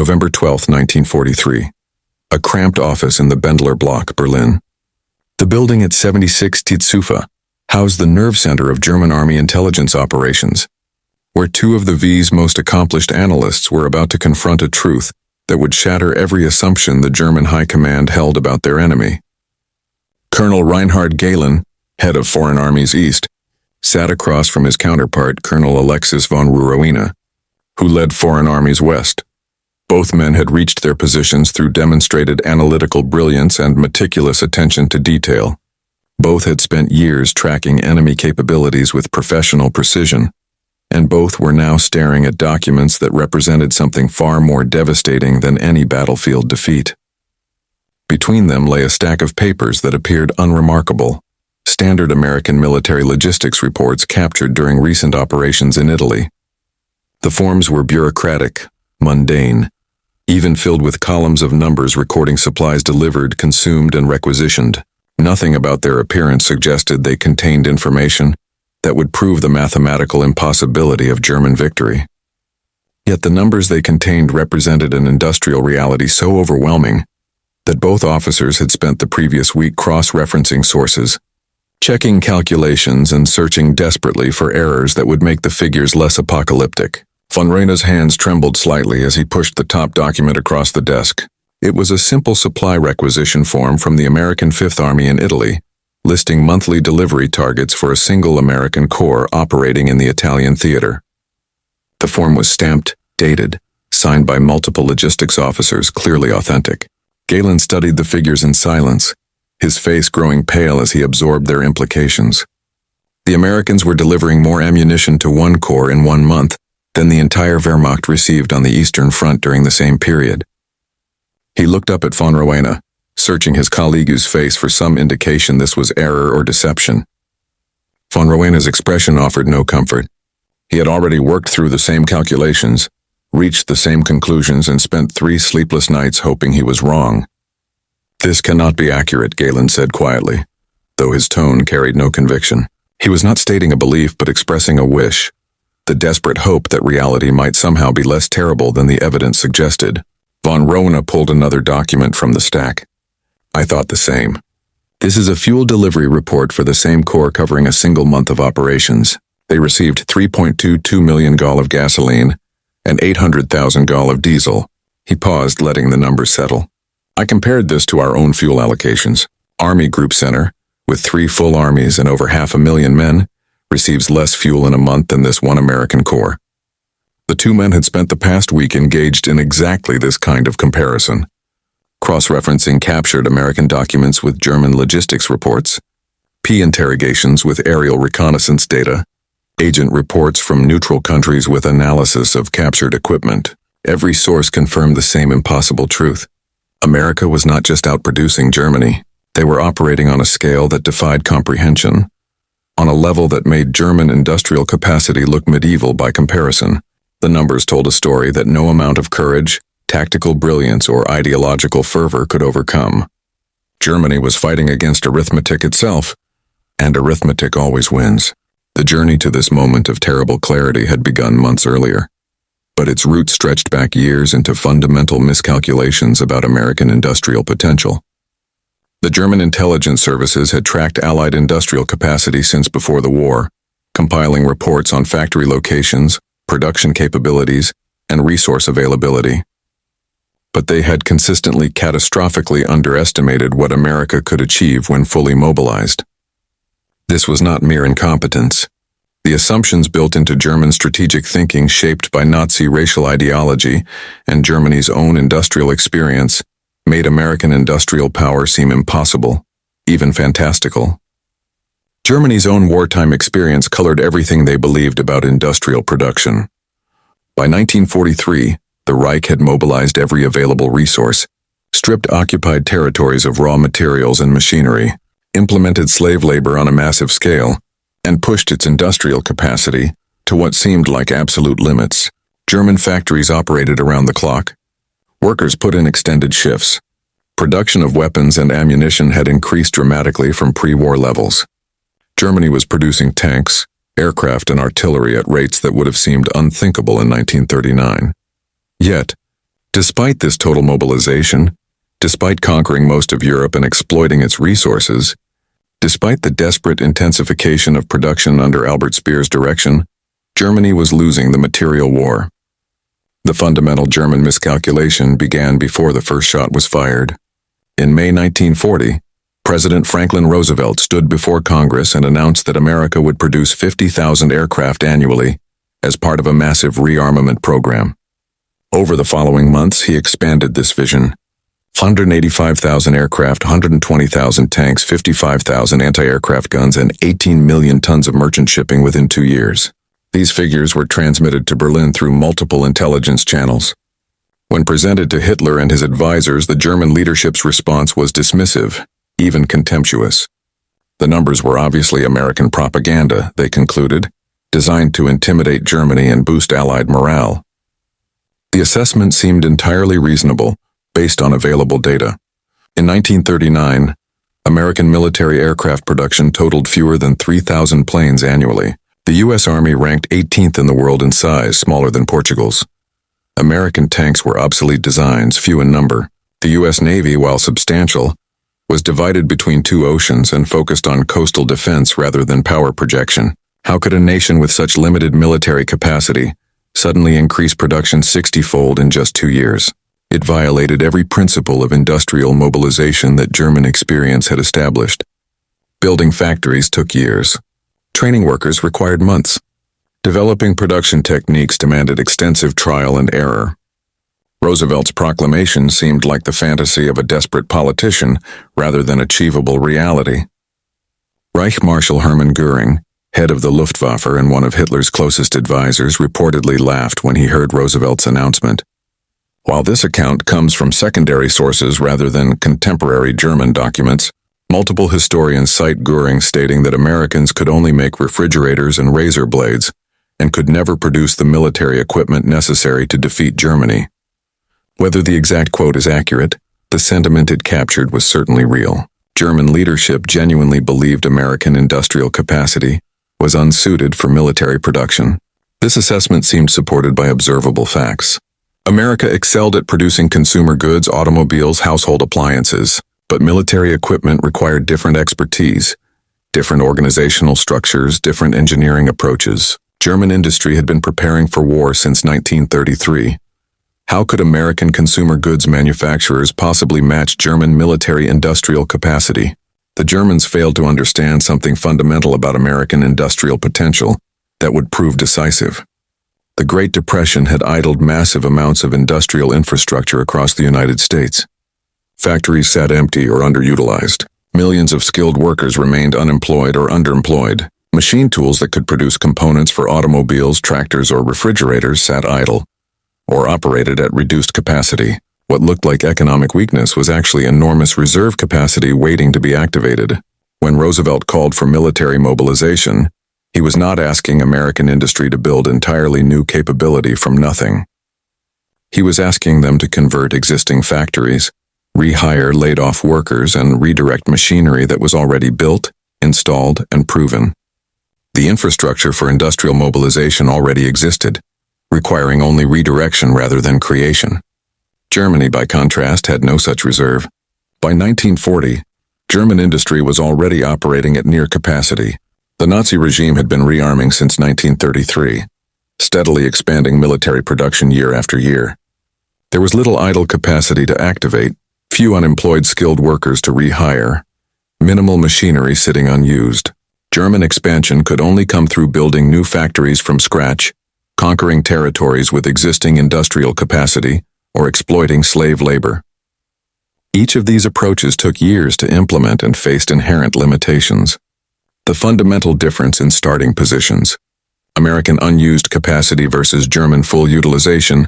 November 12, 1943. A cramped office in the Bendler Block, Berlin. The building at 76 Tietzufa housed the nerve center of German Army intelligence operations, where two of the V's most accomplished analysts were about to confront a truth that would shatter every assumption the German High Command held about their enemy. Colonel Reinhard Gehlen, head of Foreign Armies East, sat across from his counterpart, Colonel Alexis von Ruroina, who led Foreign Armies West. Both men had reached their positions through demonstrated analytical brilliance and meticulous attention to detail. Both had spent years tracking enemy capabilities with professional precision, and both were now staring at documents that represented something far more devastating than any battlefield defeat. Between them lay a stack of papers that appeared unremarkable, standard American military logistics reports captured during recent operations in Italy. The forms were bureaucratic, mundane, even filled with columns of numbers recording supplies delivered, consumed, and requisitioned. Nothing about their appearance suggested they contained information that would prove the mathematical impossibility of German victory. Yet the numbers they contained represented an industrial reality so overwhelming that both officers had spent the previous week cross-referencing sources, checking calculations and searching desperately for errors that would make the figures less apocalyptic. Von Reyna's hands trembled slightly as he pushed the top document across the desk. It was a simple supply requisition form from the American Fifth Army in Italy, listing monthly delivery targets for a single American corps operating in the Italian theater. The form was stamped, dated, signed by multiple logistics officers, clearly authentic. Gehlen studied the figures in silence, his face growing pale as he absorbed their implications. The Americans were delivering more ammunition to one corps in 1 month than the entire Wehrmacht received on the Eastern Front during the same period. He looked up at von Reyna, searching his colleague's face for some indication this was error or deception. Von Reyna's expression offered no comfort. He had already worked through the same calculations, reached the same conclusions, and spent 3 sleepless nights hoping he was wrong. "This cannot be accurate," Gehlen said quietly, though his tone carried no conviction. He was not stating a belief but expressing a wish, the desperate hope that reality might somehow be less terrible than the evidence suggested. Von Reyna pulled another document from the stack. "I thought the same. This is a fuel delivery report for the same corps covering a single month of operations. They received 3.22 million gall of gasoline and 800,000 gall of diesel." He paused, letting the numbers settle. "I compared this to our own fuel allocations. Army Group Center, with 3 full armies and over 500,000 men, receives less fuel in a month than this one American corps." The two men had spent the past week engaged in exactly this kind of comparison, cross-referencing captured American documents with German logistics reports, P-interrogations with aerial reconnaissance data, agent reports from neutral countries with analysis of captured equipment. Every source confirmed the same impossible truth. America was not just outproducing Germany, they were operating on a scale that defied comprehension, on a level that made German industrial capacity look medieval by comparison. The numbers told a story that no amount of courage, tactical brilliance, or ideological fervor could overcome. Germany was fighting against arithmetic itself, and arithmetic always wins. The journey to this moment of terrible clarity had begun months earlier, but its roots stretched back years into fundamental miscalculations about American industrial potential. The German intelligence services had tracked Allied industrial capacity since before the war, compiling reports on factory locations, production capabilities, and resource availability. But they had consistently catastrophically underestimated what America could achieve when fully mobilized. This was not mere incompetence. The assumptions built into German strategic thinking, shaped by Nazi racial ideology and Germany's own industrial experience, made American industrial power seem impossible, even fantastical. Germany's own wartime experience colored everything they believed about industrial production. By 1943, the Reich had mobilized every available resource, stripped occupied territories of raw materials and machinery, implemented slave labor on a massive scale, and pushed its industrial capacity to what seemed like absolute limits. German factories operated around the clock. Workers put in extended shifts. Production of weapons and ammunition had increased dramatically from pre-war levels. Germany was producing tanks, aircraft, and artillery at rates that would have seemed unthinkable in 1939. Yet, Despite this total mobilization, despite conquering most of Europe and exploiting its resources, despite the desperate intensification of production under Albert Speer's direction, Germany was losing the material war. The fundamental German miscalculation began before the first shot was fired. In May 1940, President Franklin Roosevelt stood before Congress and announced that America would produce 50,000 aircraft annually as part of a massive rearmament program. Over the following months, he expanded this vision. 185,000 aircraft, 120,000 tanks, 55,000 anti-aircraft guns, and 18 million tons of merchant shipping within 2 years. These figures were transmitted to Berlin through multiple intelligence channels. When presented to Hitler and his advisors, the German leadership's response was dismissive, even contemptuous. The numbers were obviously American propaganda, they concluded, designed to intimidate Germany and boost Allied morale. The assessment seemed entirely reasonable, based on available data. In 1939, American military aircraft production totaled fewer than 3,000 planes annually. The U.S. Army ranked 18th in the world in size, smaller than Portugal's. American tanks were obsolete designs, few in number. The U.S. Navy, while substantial, was divided between two oceans and focused on coastal defense rather than power projection. How could a nation with such limited military capacity suddenly increase production 60-fold in just 2 years? It violated every principle of industrial mobilization that German experience had established. Building factories took years. Training workers required months. Developing production techniques demanded extensive trial and error. Roosevelt's proclamation seemed like the fantasy of a desperate politician rather than achievable reality. Reich Marshal Hermann Göring, head of the Luftwaffe and one of Hitler's closest advisors, reportedly laughed when he heard Roosevelt's announcement. While this account comes from secondary sources rather than contemporary German documents, multiple historians cite Göring stating that Americans could only make refrigerators and razor blades and could never produce the military equipment necessary to defeat Germany. Whether the exact quote is accurate, the sentiment it captured was certainly real. German leadership genuinely believed American industrial capacity was unsuited for military production. This assessment seemed supported by observable facts. America excelled at producing consumer goods, automobiles, household appliances, but military equipment required different expertise, different organizational structures, different engineering approaches. German industry had been preparing for war since 1933. How could American consumer goods manufacturers possibly match German military industrial capacity? The Germans failed to understand something fundamental about American industrial potential that would prove decisive. The Great Depression had idled massive amounts of industrial infrastructure across the United States. Factories sat empty or underutilized. Millions of skilled workers remained unemployed or underemployed. Machine tools that could produce components for automobiles, tractors, or refrigerators sat idle or operated at reduced capacity. What looked like economic weakness was actually enormous reserve capacity waiting to be activated. When Roosevelt called for military mobilization, he was not asking American industry to build entirely new capability from nothing. He was asking them to convert existing factories, rehire laid-off workers, and redirect machinery that was already built, installed, and proven. The infrastructure for industrial mobilization already existed, requiring only redirection rather than creation. Germany, by contrast, had no such reserve. By 1940, German industry was already operating at near capacity. The Nazi regime had been rearming since 1933, steadily expanding military production year after year. There was little idle capacity to activate, few unemployed skilled workers to rehire, minimal machinery sitting unused. German expansion could only come through building new factories from scratch, conquering territories with existing industrial capacity, or exploiting slave labor. Each of these approaches took years to implement and faced inherent limitations. The fundamental difference in starting positions, American unused capacity versus German full utilization,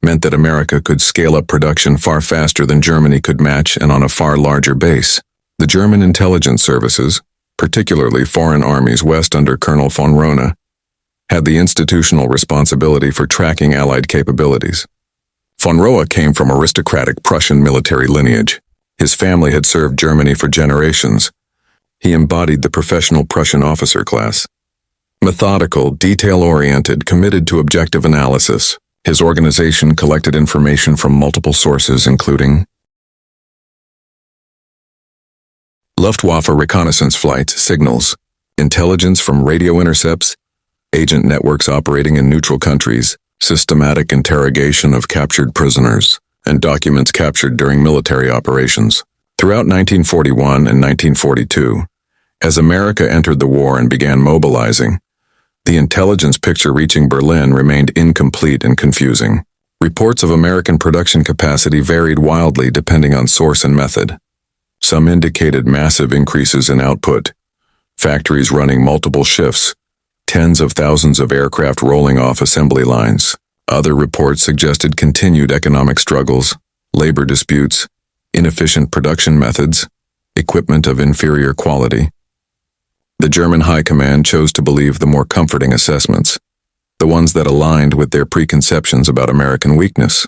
meant that America could scale up production far faster than Germany could match and on a far larger base. The German intelligence services, particularly foreign armies west under Colonel von Rona, had the institutional responsibility for tracking Allied capabilities. Von Rona came from aristocratic Prussian military lineage. His family had served Germany for generations. He embodied the professional Prussian officer class. Methodical, detail-oriented, committed to objective analysis. His organization collected information from multiple sources, including Luftwaffe reconnaissance flights, signals, intelligence from radio intercepts, agent networks operating in neutral countries, systematic interrogation of captured prisoners, and documents captured during military operations. Throughout 1941 and 1942, as America entered the war and began mobilizing, the intelligence picture reaching Berlin remained incomplete and confusing. Reports of American production capacity varied wildly depending on source and method. Some indicated massive increases in output, factories running multiple shifts, tens of thousands of aircraft rolling off assembly lines. Other reports suggested continued economic struggles, labor disputes, inefficient production methods, equipment of inferior quality. The German High Command chose to believe the more comforting assessments, the ones that aligned with their preconceptions about American weakness.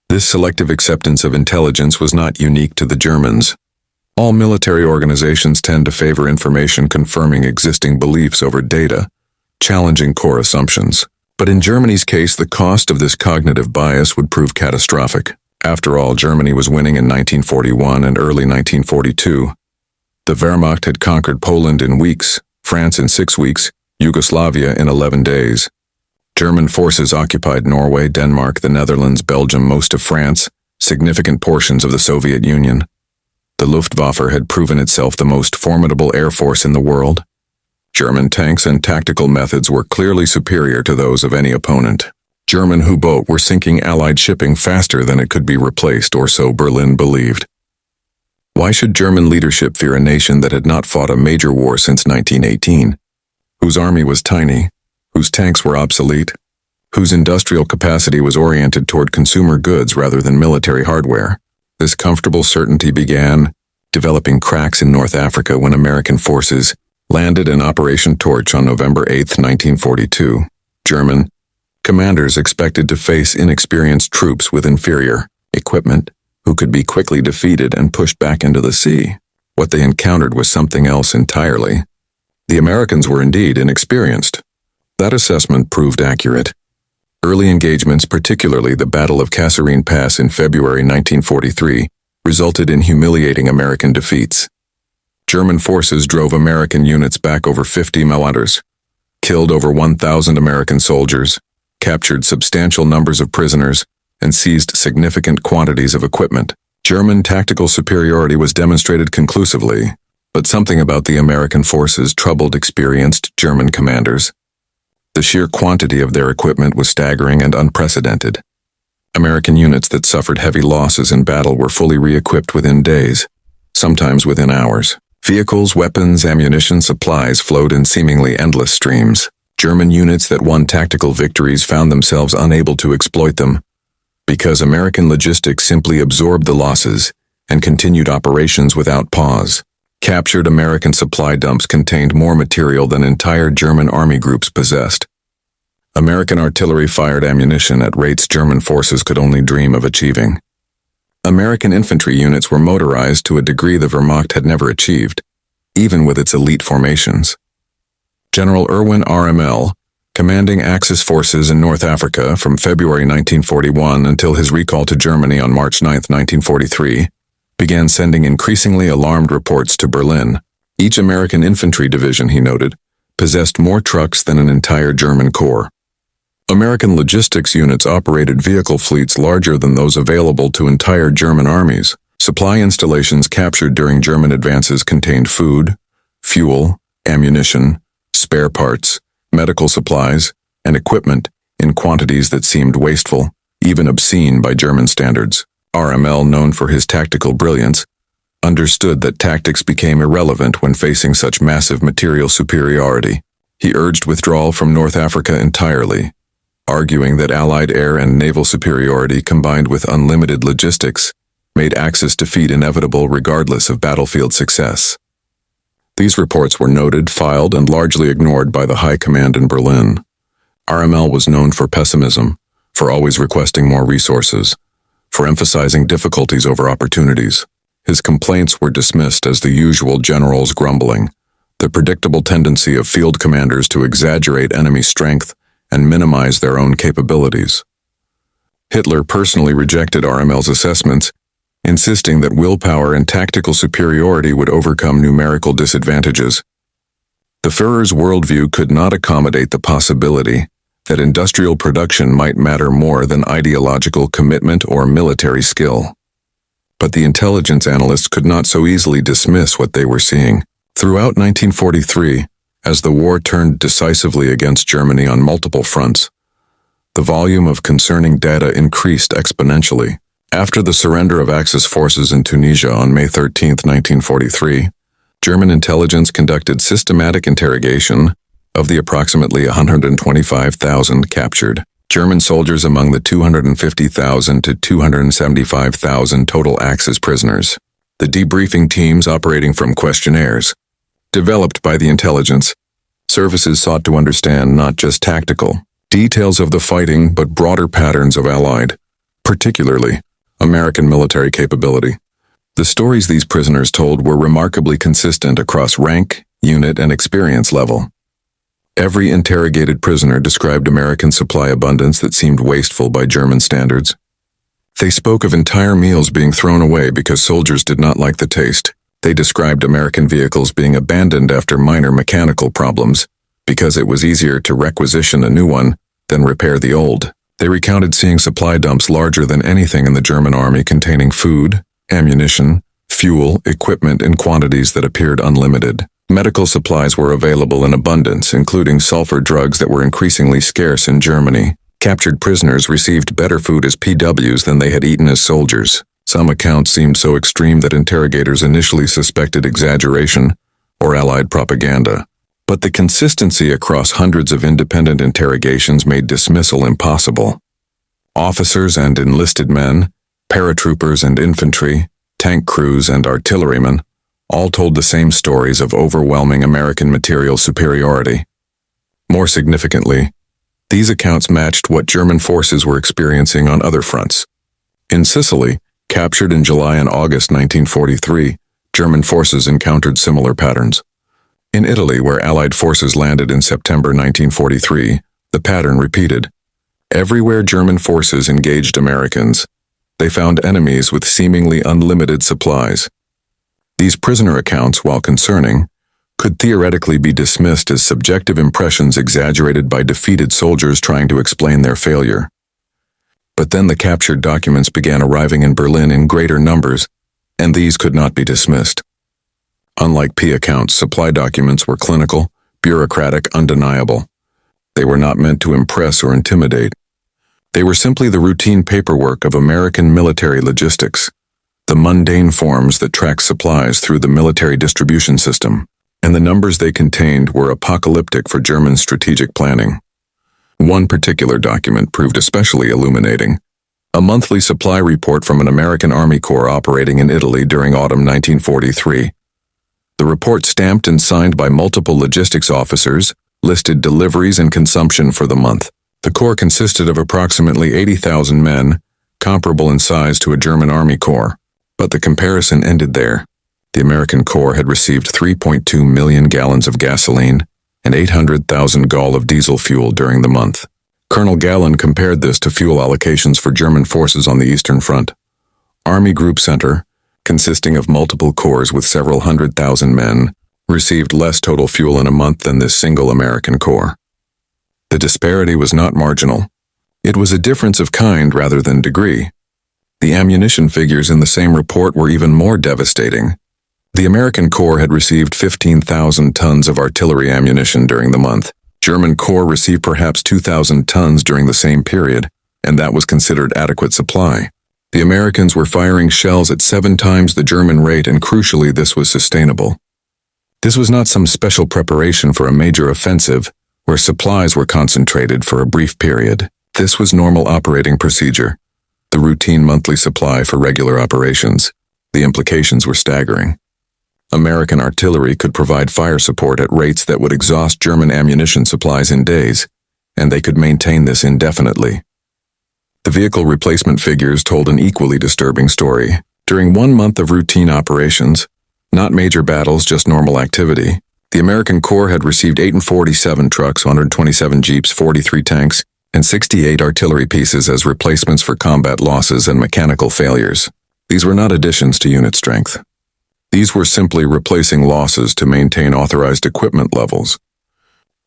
This selective acceptance of intelligence was not unique to the Germans. All military organizations tend to favor information confirming existing beliefs over data, challenging core assumptions. But in Germany's case, the cost of this cognitive bias would prove catastrophic. After all, Germany was winning in 1941 and early 1942. The Wehrmacht had conquered Poland in weeks, France in 6 weeks, Yugoslavia in 11 days. German forces occupied Norway, Denmark, the Netherlands, Belgium, most of France, significant portions of the Soviet Union. The Luftwaffe had proven itself the most formidable air force in the world. German tanks and tactical methods were clearly superior to those of any opponent. German U-boats were sinking Allied shipping faster than it could be replaced, or so Berlin believed. Why should German leadership fear a nation that had not fought a major war since 1918, whose army was tiny, whose tanks were obsolete, whose industrial capacity was oriented toward consumer goods rather than military hardware? This comfortable certainty began developing cracks in North Africa when American forces landed in Operation Torch on November 8, 1942. German commanders expected to face inexperienced troops with inferior equipment who could be quickly defeated and pushed back into the sea. What they encountered was something else entirely. The Americans were indeed inexperienced. That assessment proved accurate. Early engagements, particularly the Battle of Kasserine Pass in February 1943, resulted in humiliating American defeats. German forces drove American units back over 50 kilometers, killed over 1,000 American soldiers, captured substantial numbers of prisoners, and seized significant quantities of equipment. German tactical superiority was demonstrated conclusively, but something about the American forces troubled experienced German commanders. The sheer quantity of their equipment was staggering and unprecedented. American units that suffered heavy losses in battle were fully re-equipped within days, sometimes within hours. Vehicles, weapons, ammunition, supplies flowed in seemingly endless streams. German units that won tactical victories found themselves unable to exploit them, because American logistics simply absorbed the losses and continued operations without pause. Captured American supply dumps contained more material than entire German army groups possessed. American artillery fired ammunition at rates German forces could only dream of achieving. American infantry units were motorized to a degree the Wehrmacht had never achieved, even with its elite formations. General Erwin RML, commanding Axis forces in North Africa from February 1941 until his recall to Germany on March 9, 1943, began sending increasingly alarmed reports to Berlin. Each American infantry division, he noted, possessed more trucks than an entire German corps. American logistics units operated vehicle fleets larger than those available to entire German armies. Supply installations captured during German advances contained food, fuel, ammunition, spare parts, medical supplies, and equipment in quantities that seemed wasteful, even obscene by German standards. RML, known for his tactical brilliance, understood that tactics became irrelevant when facing such massive material superiority. He urged withdrawal from North Africa entirely, arguing that Allied air and naval superiority combined with unlimited logistics made Axis defeat inevitable regardless of battlefield success. These reports were noted, filed, and largely ignored by the High Command in Berlin. RML was known for pessimism, for always requesting more resources, for emphasizing difficulties over opportunities. His complaints were dismissed as the usual general's grumbling, the predictable tendency of field commanders to exaggerate enemy strength and minimize their own capabilities. Hitler personally rejected RML's assessments, insisting that willpower and tactical superiority would overcome numerical disadvantages. The Führer's worldview could not accommodate the possibility that industrial production might matter more than ideological commitment or military skill. But the intelligence analysts could not so easily dismiss what they were seeing. Throughout 1943, as the war turned decisively against Germany on multiple fronts, the volume of concerning data increased exponentially. After the surrender of Axis forces in Tunisia on May 13, 1943, German intelligence conducted systematic interrogation of the approximately 125,000 captured German soldiers among the 250,000 to 275,000 total Axis prisoners. The debriefing teams operating from questionnaires, developed by the intelligence services, sought to understand not just tactical details of the fighting but broader patterns of Allied, particularly American military capability. The stories these prisoners told were remarkably consistent across rank, unit, and experience level. Every interrogated prisoner described American supply abundance that seemed wasteful by German standards. They spoke of entire meals being thrown away because soldiers did not like the taste. They described American vehicles being abandoned after minor mechanical problems, because it was easier to requisition a new one than repair the old. They recounted seeing supply dumps larger than anything in the German army, containing food, ammunition, fuel, equipment in quantities that appeared unlimited. Medical supplies were available in abundance, including sulfur drugs that were increasingly scarce in Germany. Captured prisoners received better food as PWs than they had eaten as soldiers. Some accounts seemed so extreme that interrogators initially suspected exaggeration or Allied propaganda. But the consistency across hundreds of independent interrogations made dismissal impossible. Officers and enlisted men, paratroopers and infantry, tank crews and artillerymen, all told the same stories of overwhelming American material superiority. More significantly, these accounts matched what German forces were experiencing on other fronts. In Sicily, captured in July and August 1943, German forces encountered similar patterns. In Italy, where Allied forces landed in September 1943, the pattern repeated. Everywhere German forces engaged Americans, they found enemies with seemingly unlimited supplies. These prisoner accounts, while concerning, could theoretically be dismissed as subjective impressions exaggerated by defeated soldiers trying to explain their failure. But then the captured documents began arriving in Berlin in greater numbers, and these could not be dismissed. Unlike P accounts, supply documents were clinical, bureaucratic, undeniable. They were not meant to impress or intimidate. They were simply the routine paperwork of American military logistics, the mundane forms that track supplies through the military distribution system, and the numbers they contained were apocalyptic for German strategic planning. One particular document proved especially illuminating: a monthly supply report from an American Army Corps operating in Italy during autumn 1943. The report, stamped and signed by multiple logistics officers, listed deliveries and consumption for the month. The Corps consisted of approximately 80,000 men, comparable in size to a German Army Corps. But the comparison ended there. The American Corps had received 3.2 million gallons of gasoline and 800,000 gall of diesel fuel during the month. Colonel Gallen compared this to fuel allocations for German forces on the Eastern Front. Army Group Center, consisting of multiple corps with several 100,000 men, received less total fuel in a month than this single American Corps. The disparity was not marginal. It was a difference of kind rather than degree. The ammunition figures in the same report were even more devastating. The American Corps had received 15,000 tons of artillery ammunition during the month. German Corps received perhaps 2,000 tons during the same period, and that was considered adequate supply. The Americans were firing shells at 7 times the German rate, and crucially, this was sustainable. This was not some special preparation for a major offensive, where supplies were concentrated for a brief period. This was normal operating procedure, the routine monthly supply for regular operations. The implications were staggering. American artillery could provide fire support at rates that would exhaust German ammunition supplies in days, and they could maintain this indefinitely. The vehicle replacement figures told an equally disturbing story. During 1 month of routine operations, not major battles, just normal activity, The American Corps had received 847 trucks, 127 jeeps, 43 tanks, and 68 artillery pieces as replacements for combat losses and mechanical failures. These were not additions to unit strength. These were simply replacing losses to maintain authorized equipment levels.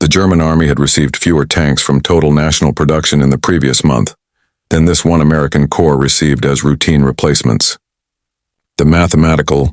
The German army had received fewer tanks from total national production in the previous month than this one American Corps received as routine replacements. The mathematical,